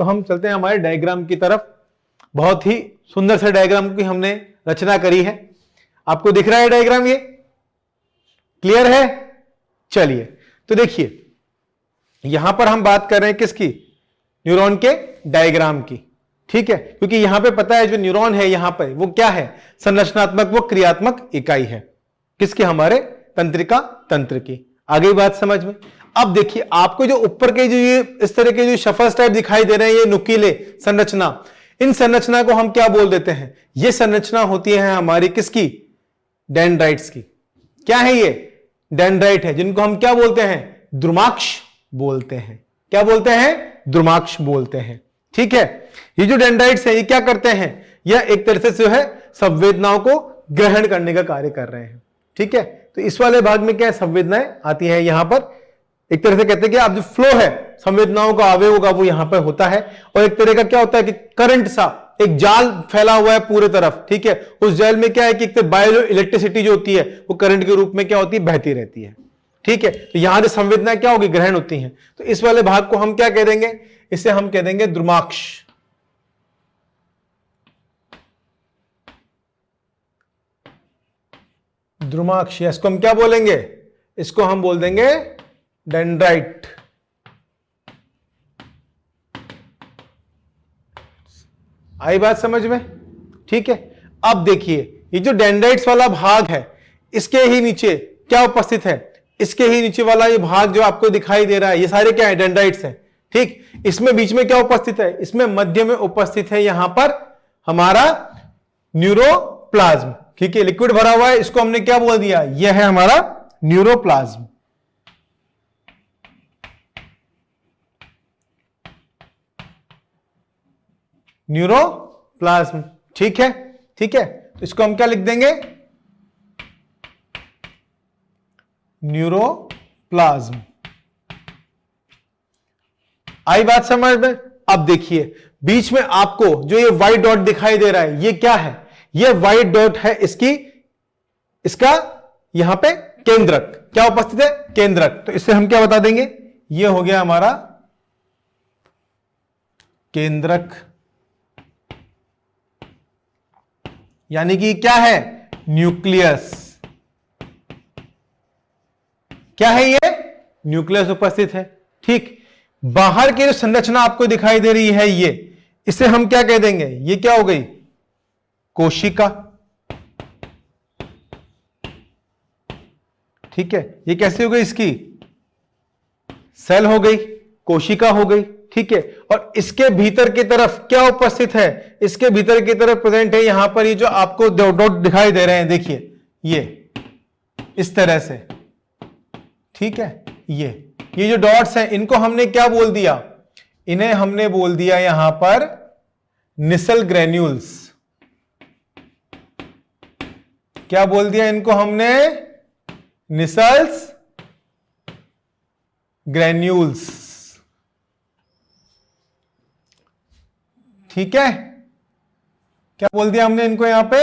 तो हम चलते हैं हमारे डायग्राम की तरफ। बहुत ही सुंदर से डायग्राम की हमने रचना करी है। आपको दिख रहा है डायग्राम, ये क्लियर है? चलिए, तो देखिए यहां पर हम बात कर रहे हैं किसकी? न्यूरॉन के डायग्राम की। ठीक है, क्योंकि यहां पे पता है जो न्यूरॉन है यहां पर वो क्या है? संरचनात्मक व क्रियात्मक इकाई है। किसकी? हमारे तंत्रिका तंत्र की। आगे बात समझ में। अब देखिए आपको जो ऊपर के जो ये इस तरह के जो शफल्स टाइप दिखाई दे रहे हैं, ये नुकीले संरचना, इन संरचना को हम क्या बोल देते हैं? ये संरचना होती है हमारी किसकी? डेंड्राइट्स की। क्या है ये? डेंड्राइट है, जिनको हम क्या बोलते हैं? द्रुमाक्ष बोलते हैं। क्या बोलते हैं? द्रुमाक्ष बोलते हैं। ठीक है, ये जो डेंड्राइट्स है ये क्या करते हैं? यह एक तरह से जो है संवेदनाओं को ग्रहण करने का कार्य कर रहे हैं। ठीक है, तो इस वाले भाग में क्या है? संवेदनाएं आती हैं यहां पर। एक तरह से कहते हैं कि आप जो फ्लो है संवेदनाओं का आवेग होगा वो यहां पर होता है, और एक तरह का क्या होता है कि करंट सा एक जाल फैला हुआ है पूरे तरफ। ठीक है, उस जाल में क्या है कि एक बायो इलेक्ट्रिसिटी जो होती है वो करंट के रूप में क्या होती है? बहती रहती है। ठीक है, तो यहां से संवेदनाएं क्या होगी? ग्रहण होती हैं। तो इस वाले भाग को हम क्या कह देंगे? इसे हम कह देंगे द्रुमाक्ष। द्रुमाक्ष, इसको हम क्या बोलेंगे? इसको हम बोल देंगे डेंड्राइट। आई बात समझ में? ठीक है, अब देखिए ये जो डेंड्राइट्स वाला भाग है इसके ही नीचे क्या उपस्थित है? इसके ही नीचे वाला ये भाग जो आपको दिखाई दे रहा है, ये सारे क्या है? डेंड्राइट्स हैं। ठीक, इसमें बीच में क्या उपस्थित है? इसमें मध्य में उपस्थित है यहां पर हमारा न्यूरोप्लाज्म। ठीक है, लिक्विड भरा हुआ है, इसको हमने क्या बोल दिया? यह है हमारा न्यूरोप्लाज्म। न्यूरोप्लाज्म। ठीक है, ठीक है, तो इसको हम क्या लिख देंगे? न्यूरोप्लाज्म। आई बात समझ में? अब देखिए बीच में आपको जो ये व्हाइट डॉट दिखाई दे रहा है ये क्या है? ये व्हाइट डॉट है इसका यहां पे केंद्रक। क्या उपस्थित है? केंद्रक। तो इससे हम क्या बता देंगे? ये हो गया हमारा केंद्रक। यानी कि क्या है? न्यूक्लियस। क्या है ये? न्यूक्लियस उपस्थित है। ठीक, बाहर की जो संरचना आपको दिखाई दे रही है ये, इसे हम क्या कह देंगे? ये क्या हो गई? कोशिका। ठीक है, ये कैसे हो गई? इसकी सेल हो गई, कोशिका हो गई। ठीक है, और इसके भीतर की तरफ क्या उपस्थित है? इसके भीतर की तरफ प्रेजेंट है यहां पर ये जो आपको डॉट दिखाई दे रहे हैं, देखिए ये इस तरह से। ठीक है, ये जो डॉट्स हैं इनको हमने क्या बोल दिया? इन्हें हमने बोल दिया यहां पर निसल ग्रेन्यूल्स। क्या बोल दिया इनको हमने? Nissl's granules. ठीक है, क्या बोल दिया हमने इनको? यहां पे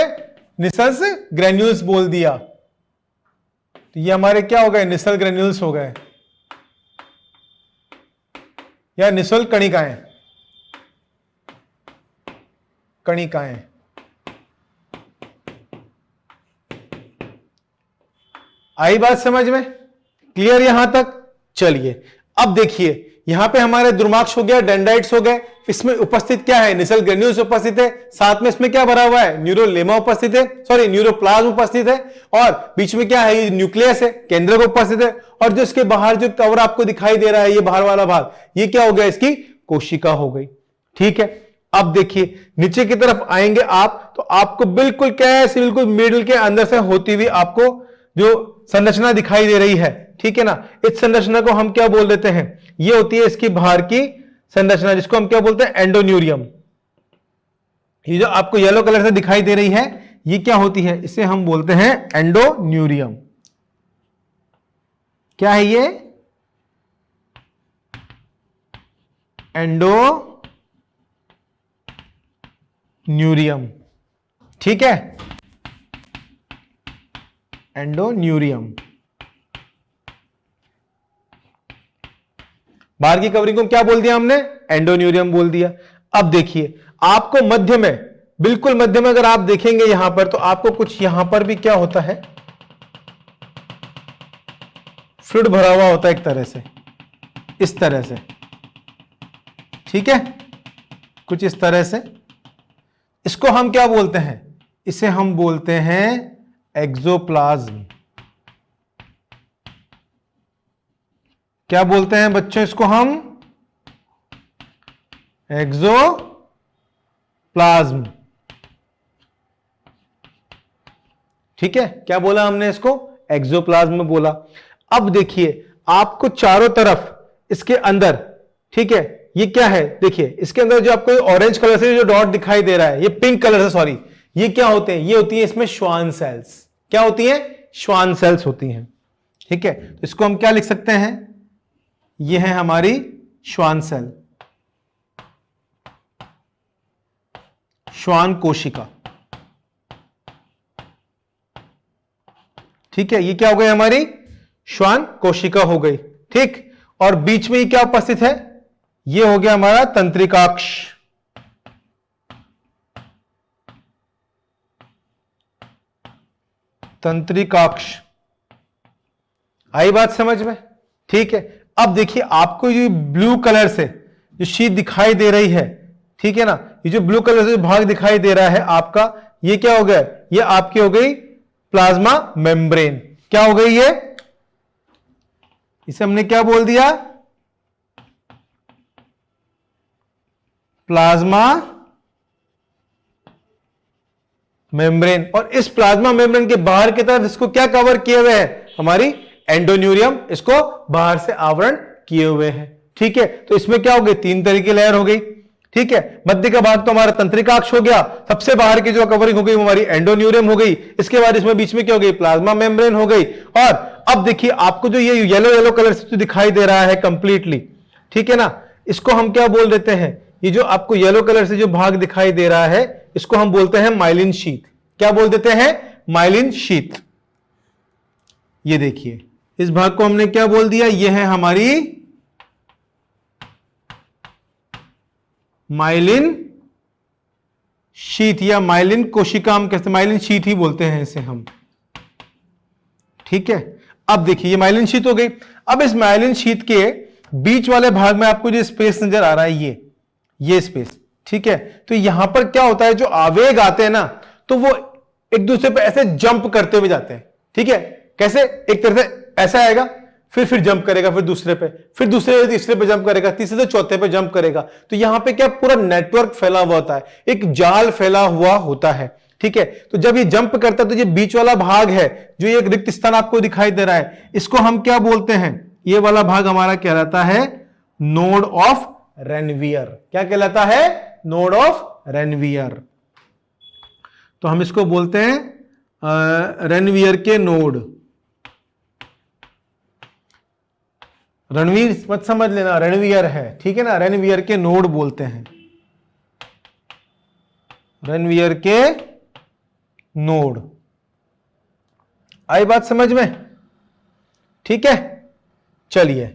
निसल्स ग्रेन्यूल्स बोल दिया। तो ये हमारे क्या हो गए? निसल ग्रेन्यूल्स हो गए, या निसल कणिकाएं। कणिकाएं। आई बात समझ में? क्लियर यहां तक? चलिए अब देखिए यहां पे हमारे द्रुमाक्ष हो गया, डेंड्राइट्स हो गए, इसमें उपस्थित क्या है? निसल ग्रेन्यूल्स उपस्थित है, साथ में इसमें क्या भरा हुआ है? न्यूरोलेमा उपस्थित है, सॉरी न्यूरोप्लाज्म उपस्थित है, और बीच में क्या है? ये न्यूक्लियस है, केंद्रक उपस्थित है, और जो इसके बाहर जो कवर आपको दिखाई दे रहा है ये बाहर वाला भाग, ये क्या हो गया? इसकी कोशिका हो गई। ठीक है, अब देखिए नीचे की तरफ आएंगे आप तो आपको बिल्कुल कैसे बिल्कुल मिडिल के अंदर से होती हुई आपको जो संरचना दिखाई दे रही है। ठीक है ना, इस संरचना को हम क्या बोल देते हैं? ये होती है इसकी बाहर की संरचना, जिसको हम क्या बोलते हैं? एंडोन्यूरियम। ये जो आपको येलो कलर से दिखाई दे रही है ये क्या होती है? इसे हम बोलते हैं एंडोन्यूरियम। क्या है ये? एंडोन्यूरियम। ठीक है, एंडोन्यूरियम। बाहर की कवरिंग को क्या बोल दिया हमने? एंडोन्यूरियम बोल दिया। अब देखिए आपको मध्य में, बिल्कुल मध्य में अगर आप देखेंगे यहां पर, तो आपको कुछ यहां पर भी क्या होता है, फ्लूइड भरा हुआ होता है एक तरह से, इस तरह से, ठीक है, कुछ इस तरह से। इसको हम क्या बोलते हैं? इसे हम बोलते हैं एक्सोप्लाज्म। क्या बोलते हैं बच्चों इसको हम? एक्सोप्लाज्म। ठीक है, क्या बोला हमने इसको? एक्सोप्लाज्म बोला। अब देखिए आपको चारों तरफ इसके अंदर, ठीक है, ये क्या है? देखिए इसके अंदर जो आपको ऑरेंज कलर से जो डॉट दिखाई दे रहा है, ये पिंक कलर से, सॉरी, ये क्या होते हैं? ये होती है इसमें श्वान सेल्स। क्या होती है? श्वान सेल्स होती हैं। ठीक है, तो इसको हम क्या लिख सकते हैं? ये है हमारी श्वान सेल, श्वान कोशिका। ठीक है, ये क्या हो गई? हमारी श्वान कोशिका हो गई। ठीक, और बीच में ये क्या उपस्थित है? ये हो गया हमारा तंत्रिकाक्ष। तंत्रिकाक्ष। आई बात समझ में? ठीक है, अब देखिए आपको ये ब्लू कलर से जो शीट दिखाई दे रही है, ठीक है ना, ये जो ब्लू कलर से जो भाग दिखाई दे रहा है आपका, ये क्या हो गया? ये आपकी हो गई प्लाज्मा मेम्ब्रेन। क्या हो गई ये? इसे हमने क्या बोल दिया? Plasma membrane. और इस प्लाज्मा मेम्ब्रेन के बाहर की तरफ इसको क्या कवर किए हुए है? हमारी एंडोन्यूरियम इसको बाहर से आवरण किए हुए हैं। ठीक है, तो इसमें क्या हो गई? 3 तरह की लेयर हो गई। ठीक है, मध्य का भाग तो हमारा तंत्रिकाक्ष हो गया, सबसे बाहर की जो कवरिंग हो गई वो हमारी एंडोन्यूरियम हो गई, इसके बाद इसमें बीच में क्या हो गई? प्लाज्मा मेम्ब्रेन हो गई। और अब देखिए आपको जो ये येलो येलो कलर से जो दिखाई दे रहा है कंप्लीटली, ठीक है ना, इसको हम क्या बोल देते हैं? ये जो आपको येलो कलर से जो भाग दिखाई दे रहा है, इसको हम बोलते हैं माइलिन शीथ। क्या बोल देते हैं? Myelin sheath. ये देखिए इस भाग को हमने क्या बोल दिया? ये है हमारी माइलिन शीथ या माइलिन कोशिका। हम कहते हैं माइलिन शीथ ही बोलते हैं इसे हम। ठीक है, अब देखिए ये माइलिन शीथ हो गई। अब इस माइलिन शीथ के बीच वाले भाग में आपको जो स्पेस नजर आ रहा है, ये स्पेस, ठीक है, तो यहां पर क्या होता है? जो आवेग आते हैं ना, तो वो एक दूसरे पे ऐसे जंप करते हुए जाते हैं। ठीक है, कैसे? एक तरह से ऐसा आएगा, फिर जंप करेगा, फिर दूसरे पे, फिर दूसरे से तीसरे पे जंप करेगा, तीसरे से चौथे पे जंप करेगा। तो यहां पे क्या पूरा नेटवर्क फैला हुआ होता है, एक जाल फैला हुआ होता है। ठीक है, तो जब ये जंप करता है तो ये बीच वाला भाग है, जो एक रिक्त स्थान आपको दिखाई दे रहा है, इसको हम क्या बोलते हैं? ये वाला भाग हमारा कहलाता है नोड ऑफ रेनवियर। क्या कहलाता है? Node of Ranvier. तो हम इसको बोलते हैं रेनवियर के नोड। रणवीर मत समझ लेना, रेनवियर है, ठीक है ना, रेनवियर के नोड बोलते हैं, रेनवियर के नोड। आई बात समझ में? ठीक है, चलिए,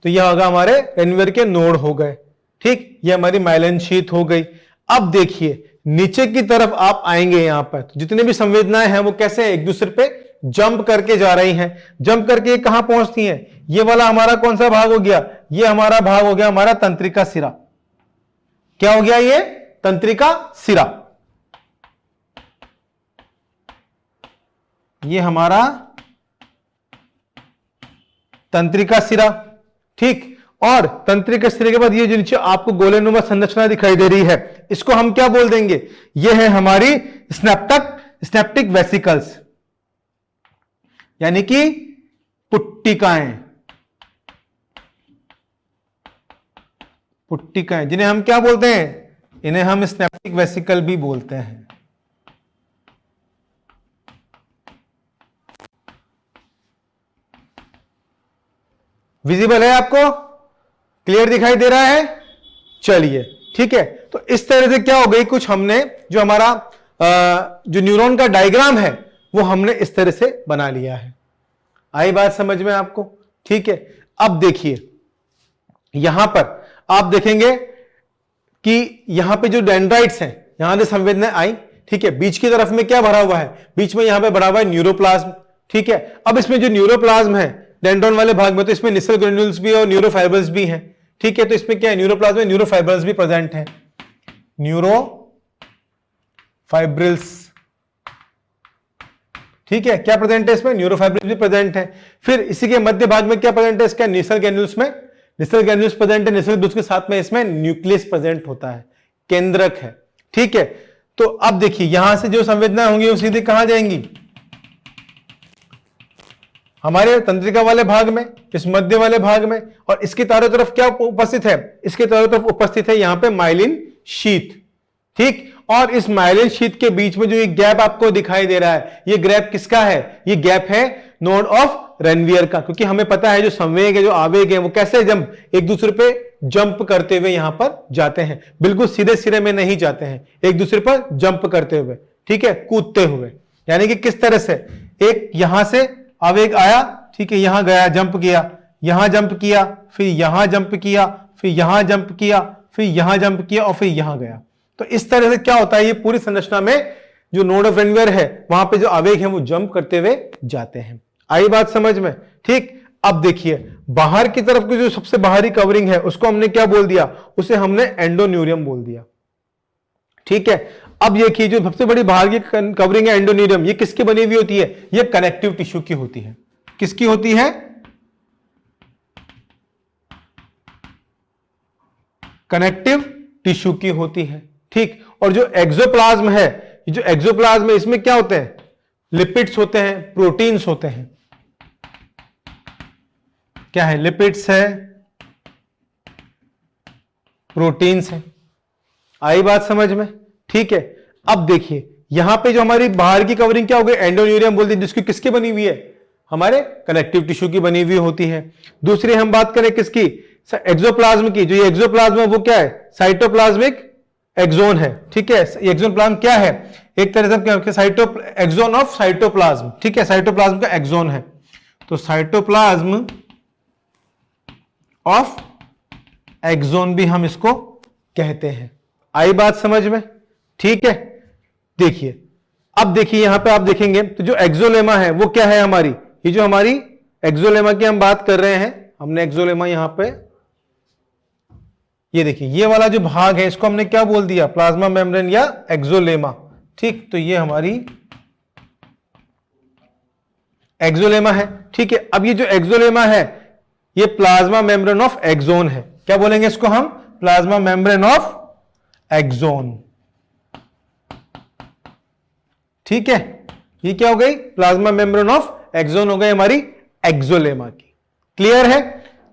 तो यह होगा हमारे रेनवियर के नोड हो गए। ठीक, ये हमारी माइलिन शीथ हो गई। अब देखिए नीचे की तरफ आप आएंगे, यहां पर तो जितने भी संवेदनाएं हैं वो कैसे एक दूसरे पे जंप करके जा रही हैं। जंप करके कहां पहुंचती हैं? ये वाला हमारा कौन सा भाग हो गया? ये हमारा भाग हो गया हमारा तंत्रिका सिरा। क्या हो गया? ये तंत्रिका सिरा। ये हमारा तंत्रिका सिरा। ठीक, और तंत्रिका सिरे के बाद ये जो नीचे आपको गोलेनुमा संरचना दिखाई दे रही है, इसको हम क्या बोल देंगे? ये है हमारी स्नैप्टिक वेसिकल्स, यानी कि पुट्टिकाएं। पुट्टिकाएं जिन्हें हम क्या बोलते हैं? इन्हें हम स्नैप्टिक वेसिकल भी बोलते हैं। विजिबल है आपको? क्लियर दिखाई दे रहा है? चलिए, ठीक है, तो इस तरह से क्या हो गई, कुछ हमने जो हमारा जो न्यूरॉन का डायग्राम है वो हमने इस तरह से बना लिया है। आई बात समझ में आपको? ठीक है, अब देखिए यहां पर आप देखेंगे कि यहां पे जो डेंड्राइट्स हैं, यहां से संवेदनाएं आई, ठीक है, बीच की तरफ में क्या भरा हुआ है, बीच में यहां पे भरा हुआ है न्यूरोप्लाज्म, ठीक है। अब इसमें जो न्यूरोप्लाज्म है डेंड्रॉन वाले भाग में, तो इसमें निसल ग्रेन्यूल्स भी और न्यूरोफाइबर्स भी हैं, ठीक है। तो इसमें क्या है, न्यूरोप्लाज्म में न्यूरोफाइबर्स भी प्रेजेंट हैं, न्यूरोफाइब्रिल्स, ठीक है, क्या प्रेजेंट है इसमें, न्यूरोफाइब्रिल्स भी प्रेजेंट है। फिर इसी के मध्य भाग में क्या प्रेजेंट है, इसका निसल ग्रेन्यूल्स में निसल ग्रेन्यूल्स प्रेजेंट है, निसल ग्रेन्यूल्स के साथ में इसमें न्यूक्लियस प्रेजेंट होता है, केंद्रक है, ठीक है। तो अब देखिए यहां से जो संवेदनाएं होंगी वो सीधे कहां जाएंगी, हमारे तंत्रिका वाले भाग में, इस मध्य वाले भाग में, और इसके चारों तरफ क्या उपस्थित है, इसके चारों तरफ उपस्थित है यहां पे माइलिन शीथ, ठीक। और इस माइलिन शीथ के बीच में जो ये गैप आपको दिखाई दे रहा है, ये गैप किसका है, ये गैप है नोड ऑफ रेनवियर का, क्योंकि हमें पता है जो संवेग है, जो आवेग है, वो कैसे जंप एक दूसरे पे जंप करते हुए यहां पर जाते हैं, बिल्कुल सीधे सिरे में नहीं जाते हैं, एक दूसरे पर जंप करते हुए, ठीक है, कूदते हुए। यानी कि किस तरह से, एक यहां से आवेग आया, ठीक है, यहां गया, जंप किया, यहां जंप किया, फिर यहां जंप किया, फिर यहां जंप किया, फिर यहां जंप किया और फिर यहां गया। तो इस तरह से क्या होता है, ये पूरी संरचना में जो नोड ऑफ रेनवियर है वहां पे जो आवेग है वो जंप करते हुए जाते हैं। आई बात समझ में, ठीक। अब देखिए बाहर की तरफ की जो सबसे बाहरी कवरिंग है उसको हमने क्या बोल दिया, उसे हमने एंडोन्यूरियम बोल दिया, ठीक है। अब देखिए जो सबसे बड़ी बाहर की कवरिंग है एंडोन्यूरियम, ये किसकी बनी हुई होती है, ये कनेक्टिव टिश्यू की होती है, किसकी होती है, कनेक्टिव टिश्यू की होती है, ठीक। और जो एक्सोप्लाज्म है, जो एक्सोप्लाज्म है इसमें क्या होते हैं, लिपिड्स होते हैं, प्रोटीन्स होते हैं, क्या है, लिपिड्स है, प्रोटीन्स है। आई बात समझ में, ठीक है। अब देखिए यहां पे जो हमारी बाहर की कवरिंग क्या हो गई, एंडोन्यूरियम बोलते हैं, जिसकी किसकी बनी हुई है, हमारे कनेक्टिव टिश्यू की बनी हुई होती है। दूसरी हम बात करें किसकी, एक्सोप्लाज्म की, जो ये एक्सोप्लाज्म है वो क्या है, साइटोप्लाज्मिक एक्सोन है, ठीक है। एक्सोप्लाज्म क्या है, एक तरह से क्या, एक्सोन ऑफ साइटोप्लाज्म, ठीक है, साइटोप्लाज्म का एक्सोन है, तो साइटोप्लाज्म ऑफ एक्सोन भी हम इसको कहते हैं। आई बात समझ में, ठीक है। देखिए अब देखिए यहां पे आप देखेंगे तो जो एक्सोलेमा है वो क्या है हमारी, ये जो हमारी एक्सोलेमा की हम बात कर रहे हैं, हमने एक्सोलेमा यहां पे, ये देखिए ये वाला जो भाग है इसको हमने क्या बोल दिया, प्लाज्मा मेम्ब्रेन या एक्सोलेमा, ठीक। तो ये हमारी एक्सोलेमा है, ठीक है। अब ये जो एक्सोलेमा है ये प्लाज्मा मेम्ब्रेन ऑफ एक्सोन है, क्या बोलेंगे इसको हम, प्लाज्मा मेम्ब्रेन ऑफ एक्सोन, ठीक है। ये क्या हो गई, प्लाज्मा मेम्ब्रेन ऑफ एक्सोन हो गई हमारी एक्सोलेमा की, क्लियर है।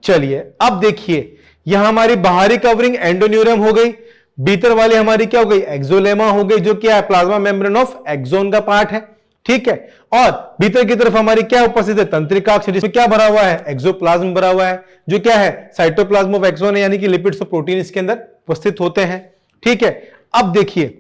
चलिए अब देखिए यहां हमारी बाहरी कवरिंग एंडोन्यूरियम हो गई, भीतर वाली हमारी क्या हो गई, एक्सोलेमा हो गई, जो क्या है, प्लाज्मा मेम्ब्रेन ऑफ एक्सोन का पार्ट है, ठीक है। और भीतर की तरफ हमारी क्या उपस्थित है, तंत्रिकाक्ष, जिसमें क्या भरा हुआ है, एक्सोप्लाज्म भरा हुआ है, जो क्या है, साइटोप्लाज्म ऑफ एक्सोन है, यानी कि लिपिड्स और प्रोटीन इसके अंदर उपस्थित होते हैं, ठीक है। अब देखिए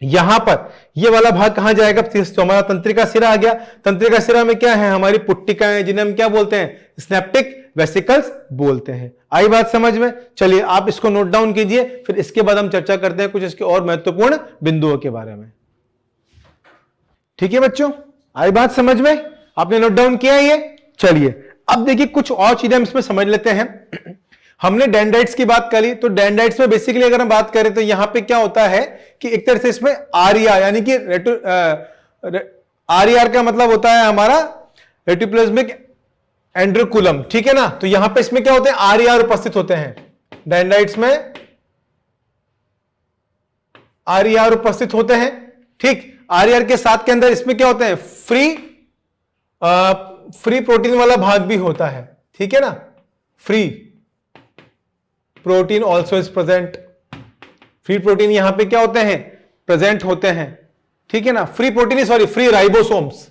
यहां पर ये वाला भाग कहां जाएगा, तो हमारा तंत्रिका सिरा आ गया। तंत्रिका सिरा में क्या है, हमारी पुट्टिकाएं, जिन्हें हम क्या बोलते हैं, स्नैप्टिक वेसिकल्स बोलते हैं। आई बात समझ में, चलिए आप इसको नोट डाउन कीजिए, फिर इसके बाद हम चर्चा करते हैं कुछ इसके और महत्वपूर्ण बिंदुओं के बारे में, ठीक है बच्चों। आई बात समझ में, आपने नोट डाउन किया है ये। चलिए अब देखिए कुछ और चीजें हम इसमें समझ लेते हैं। हमने डेंड्राइट्स की बात करी, तो डेंड्राइट्स में बेसिकली अगर हम बात करें तो यहां पे क्या होता है कि एक तरह से इसमें आरईआर, यानी कि आरईआर का मतलब होता है हमारा रेटिकुलोप्लाज्मिक एंड्रोकुलम, ठीक है ना। तो यहां पे इसमें क्या होते हैं, आरईआर उपस्थित होते हैं, डेंड्राइट्स में आरईआर उपस्थित होते हैं, ठीक। आरईआर के साथ के अंदर इसमें क्या होते हैं, फ्री प्रोटीन वाला भाग भी होता है, ठीक है ना, free protein also is present, free protein यहां पे क्या होते हैं, प्रेजेंट होते हैं, ठीक है ना। Free protein, sorry, free ribosomes,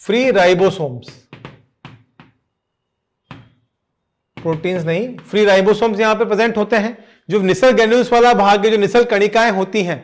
free ribosomes, proteins नहीं, फ्री राइबोसोम्स यहां पे प्रेजेंट होते हैं। जो निसल ग्रैन्यूल्स वाला भाग है, जो निसल कणिकाएं होती हैं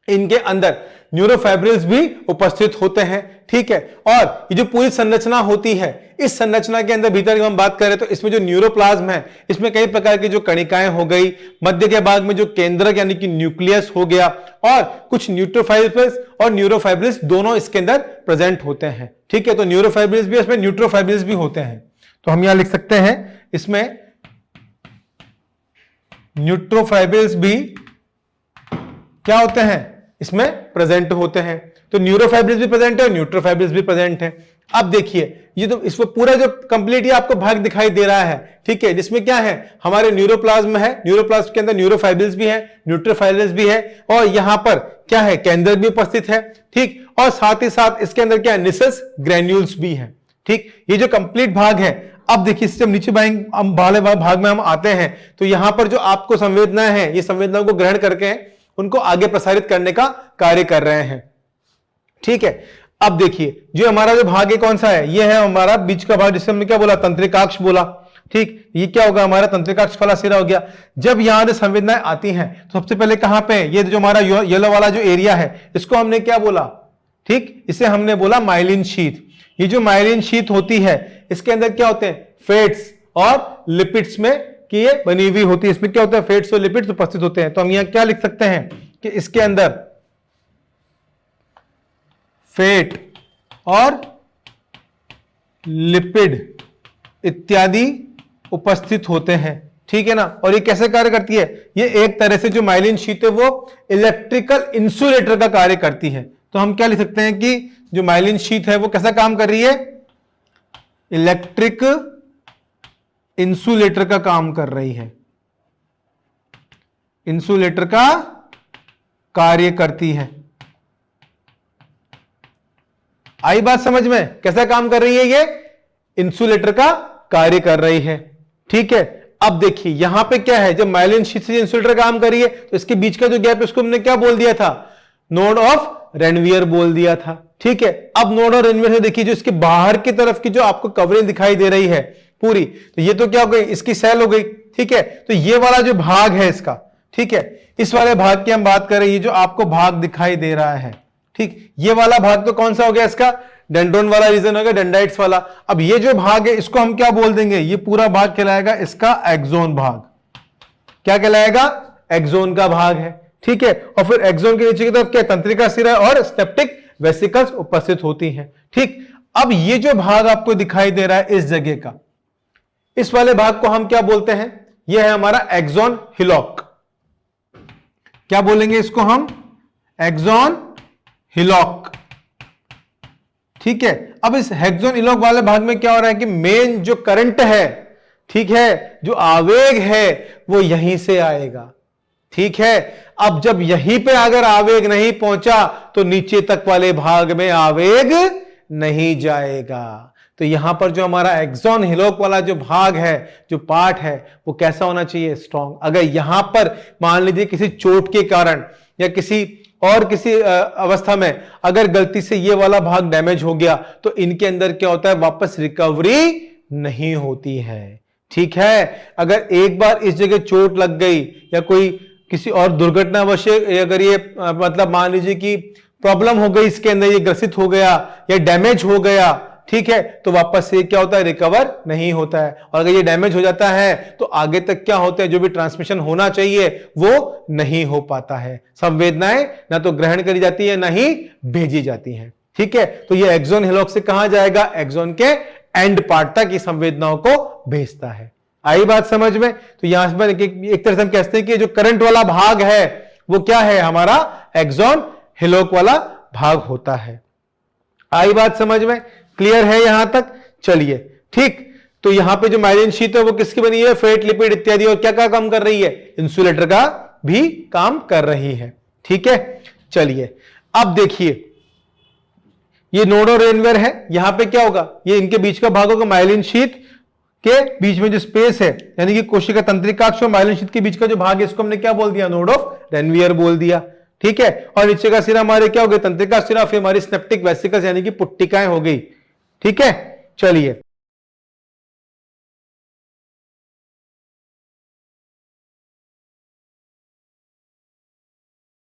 इनके अंदर, न्यूरोफाइब्रिल्स भी उपस्थित होते हैं। ठीक है, और ये जो पूरी संरचना होती है, इस संरचना के अंदर भीतर हम बात करें तो इसमें जो न्यूरोप्लाज्म है, इसमें कई प्रकार की जो कणिकाएं हो गई, मध्य के भाग में जो केंद्रक यानी कि न्यूक्लियस हो गया, और कुछ न्यूट्रोफाइब्रिल्स और न्यूरोफाइब्रिल्स दोनों इसके अंदर प्रेजेंट होते हैं। ठीक है, तो न्यूरोफाइब्रिल्स भी इसमें न्यूट्रोफाइब्रिल्स भी होते हैं। तो हम यहां लिख सकते हैं इसमें न्यूट्रोफाइब्रिल्स भी क्या होते हैं, इसमें प्रेजेंट होते हैं। तो न्यूरोफाइब्रिल्स भी प्रेजेंट है और न्यूट्रोफाइब्रिल्स भी प्रेजेंट है। अब देखिए ये तो इसमें पूरा जो कंप्लीट ये आपको भाग दिखाई दे रहा है। ठीक है, जिसमें क्या है, हमारे न्यूरोप्लाज्म है, न्यूरोप्लाज्म के अंदर न्यूरोफाइब्रिल्स भी है, न्यूट्रोफाइब्रिल्स भी है, और यहां पर क्या है, केंद्रक भी उपस्थित है। ठीक, और साथ ही साथ इसके अंदर क्या है, निसस ग्रैन्यूल्स भी है। ठीक, ये जो कंप्लीट भाग है। अब देखिए जब नीचे वाले भाग में हम आते हैं तो यहां पर जो आपको संवेदनाएं हैं, ये संवेदनाओं को ग्रहण करके उनको आगे प्रसारित करने का कार्य कर रहे हैं। ठीक है, अब देखिए जो हमारा जो भाग है कौन सा है, ये है हमारा बीच का भाग, जिसे हमने क्या बोला, तंत्रिकाक्ष बोला। ठीक, ये क्या होगा, हमारा तंत्रिकाक्ष वाला सिरा हो गया। जब यहां से संवेदनाएं आती हैं तो सबसे पहले कहां पे, ये जो हमारा येलो वाला जो एरिया है, इसको हमने क्या बोला, ठीक, इसे हमने बोला माइलिन शीथ। ये जो माइलिन शीथ होती है, इसके अंदर क्या होते हैं, फैट्स और लिपिड्स में कि ये बनी हुई होती है। इसमें क्या होता है, फैट्स और लिपिड्स उपस्थित होते हैं। तो हम यहां क्या लिख सकते हैं कि इसके अंदर फैट और लिपिड इत्यादि उपस्थित होते हैं। ठीक है ना, और ये कैसे कार्य करती है, ये एक तरह से जो माइलिन शीथ है वो इलेक्ट्रिकल इंसुलेटर का कार्य करती है। तो हम क्या लिख सकते हैं कि जो माइलिन शीथ है वो कैसा काम कर रही है, इलेक्ट्रिक इंसुलेटर का काम कर रही है, इंसुलेटर का कार्य करती है। आई बात समझ में, कैसा काम कर रही है, ये इंसुलेटर का कार्य कर रही है। ठीक है, अब देखिए यहां पे क्या है, जब माइलिन शीथ से इंसुलेटर काम कर रही है तो इसके बीच का जो गैप है उसको हमने क्या बोल दिया था, नोड ऑफ रेनवियर बोल दिया था। ठीक है, अब नोड और रेनवियर से देखिए जो इसके बाहर की तरफ की जो आपको कवरिंग दिखाई दे रही है पूरी, तो ये तो क्या हो गई, इसकी सेल हो गई। ठीक है, तो ये वाला जो भाग है इसका, ठीक है, इस वाले भाग की हम बात करें, ये जो आपको भाग दिखाई दे रहा है, ठीक, ये वाला भाग तो कौन सा हो गया, इसका डेंड्रोन वाला रीजन हो गया, डेंड्राइट्स वाला। अब ये जो भाग है इसको हम क्या बोल देंगे, ये पूरा भाग कहलाएगा इसका एक्सोन भाग। क्या कहलाएगा, एक्सोन का भाग है। ठीक है, और फिर एक्सोन के नीचे की तरफ क्या, तंत्रिका सिरा और स्टेप्टिक वेसिकल्स उपस्थित होती हैं। ठीक, अब ये जो भाग आपको दिखाई दे रहा है इस जगह का, इस वाले भाग को हम क्या बोलते हैं, ये है हमारा एक्सोन हिलॉक। क्या बोलेंगे इसको हम, एक्सोन हिलॉक। ठीक है, अब इस एक्सोन हिलॉक वाले भाग में क्या हो रहा है कि मेन जो करंट है, ठीक है, जो आवेग है वो यहीं से आएगा। ठीक है, अब जब यहीं पे अगर आवेग नहीं पहुंचा तो नीचे तक वाले भाग में आवेग नहीं जाएगा। तो यहां पर जो हमारा एक्सोन हिलॉक वाला जो भाग है, जो पार्ट है, वो कैसा होना चाहिए, स्ट्रॉन्ग। अगर यहां पर मान लीजिए किसी चोट के कारण या किसी अवस्था में अगर गलती से ये वाला भाग डैमेज हो गया तो इनके अंदर क्या होता है, वापस रिकवरी नहीं होती है। ठीक है, अगर एक बार इस जगह चोट लग गई या कोई किसी और दुर्घटनावश अगर ये मतलब मान लीजिए कि प्रॉब्लम हो गई, इसके अंदर ये ग्रसित हो गया या डैमेज हो गया, ठीक है, तो वापस से क्या होता है, रिकवर नहीं होता है। और अगर ये डैमेज हो जाता है तो आगे तक क्या होता है, जो भी ट्रांसमिशन होना चाहिए वो नहीं हो पाता है। संवेदनाएं ना तो ग्रहण करी जाती है ना ही भेजी जाती हैं। ठीक है, तो ये एक्सोन हिलॉक से कहां जाएगा, एक्सोन के एंड पार्ट तक ये संवेदनाओं को भेजता है। आई बात समझ में। तो यहां पर एक तरह से हम कहते हैं कि जो करंट वाला भाग है वो क्या है, हमारा एक्सोन हिलॉक वाला भाग होता है। आई बात समझ में, क्लियर है यहां तक, चलिए ठीक। तो यहां पे जो माइलिन शीथ है वो किसकी बनी है, फैट, लिपिड इत्यादि, और क्या क्या काम कर रही है, इंसुलेटर का भी काम कर रही है। ठीक है, चलिए अब देखिए ये नोड और रेनवियर है, यहां पे क्या होगा, ये इनके बीच का भाग होगा, माइलिन शीथ के बीच में जो स्पेस है यानी कि कोशिका तंत्रिकाक्ष और माइलिन शीथ के बीच का जो भाग है इसको हमने क्या बोल दिया, नोड ऑफ रेनवियर बोल दिया। ठीक है, और नीचे का सिरा हमारे क्या हो गया, तंत्रिका सिरा, फिर हमारी स्नेप्टिक वेसिकल्स यानी कि पुट्टिकाएं हो गई। ठीक है, चलिए